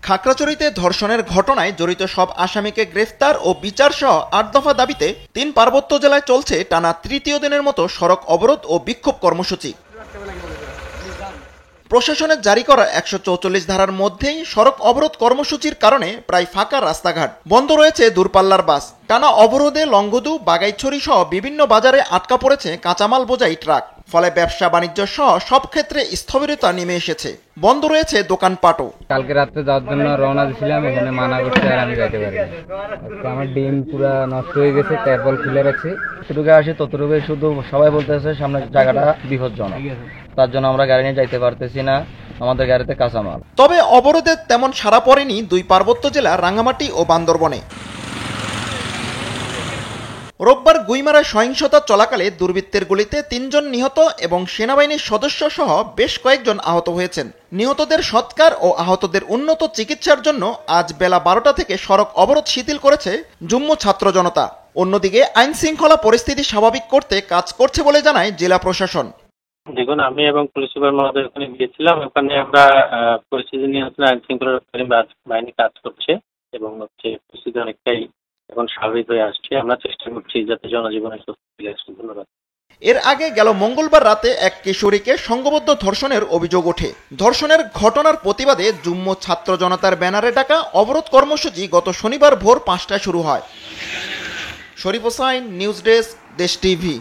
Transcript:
খাগড়াছড়িতে ধর্ষণের ঘটনায় জড়িত সব আসামিকে গ্রেফতার ও বিচার সহ ৮ দফা দাবিতে ৩ পার্বত্য জেলায় চলছে টানা তৃতীয় দিনের মতো সড়ক অবরোধ ও বিক্ষোভ কর্মসূচি। প্রশাসনের জারি করা ১৪৪ ধারার মধ্যেই সড়ক অবরোধ কর্মসূচির কারণে প্রায় ফাঁকা রাস্তাঘাট, বন্ধ রয়েছে দূরপাল্লার বাস। টানা অবরোধে লংগদু, বাগাইছড়ি সহ বিভিন্ন বাজারে আটকা পড়েছে কাঁচামাল বোঝাই ট্রাক। ফলে ব্যবসা বাণিজ্য সহ সব ক্ষেত্রে স্থবিরতা নেমে এসেছে, বন্ধ রয়েছে দোকানপাটও। কালকে রাত্রে যাওয়ার জন্য রওনা দিয়েছিলাম, এখানে মানা করছে আর আমি যাইতে পারি। আমার ডিম পুরো নষ্ট হয়ে গেছে, ট্যাপল খুলে রাখছি। যতটুকু আসি ততটুকু শুধু সবাই বলতেছে সামনে জায়গাটা বিপজ্জনক, তার জন্য আমরা গাড়ি নিয়ে যাইতে পারতেছি না, আমাদের গাড়িতে কাঁচামাল। তবে অবরোধের তেমন সাড়া পড়েনি দুই পার্বত্য জেলা রাঙ্গামাটি ও বান্দরবনে। রোববার গুইমারায় সহিংসতা চলাকালে দুর্বৃত্তের গুলিতে ৩ জন নিহত এবং সেনাবাহিনীর সদস্য সহ বেশ কয়েকজন আহত হয়েছেন। নিহতদের সৎকার ও আহতদের উন্নত চিকিৎসার জন্য আজ বেলা ১২টা থেকে সড়ক অবরোধ শিথিল করেছে জুম্মু ছাত্র জনতা। অন্যদিকে আইন শৃঙ্খলা পরিস্থিতি স্বাভাবিক করতে কাজ করছে বলে জানায় জেলা প্রশাসন। দেখুন, আমি এবং পুলিশ সুপার মহোদয় ওখানে গিয়েছিলাম। ওখানে আমরা পরিস্থিতি নিয়ন্ত্রণে আইন শৃঙ্খলা বাহিনী কাজ করছে এবং পরিস্থিতি অনেকটাই এখন স্বাভাবিক হয়ে আসছে। আমরা চেষ্টা করছি যাতে জনজীবনের স্বস্তি ফিরে আসে। ধন্যবাদ। এর আগে গেল মঙ্গলবার রাতে এক কিশোরীকে সংঘবদ্ধ ধর্ষণের অভিযোগ ওঠে। ধর্ষণের ঘটনার প্রতিবাদে জুম্মু ছাত্র জনতার ব্যানারে ডাকা অবরোধ কর্মসূচি গত শনিবার ভোর ৫টায় শুরু হয়। শরীফ হোসাইন, নিউজ ডেস্ক, দেশ টিভি।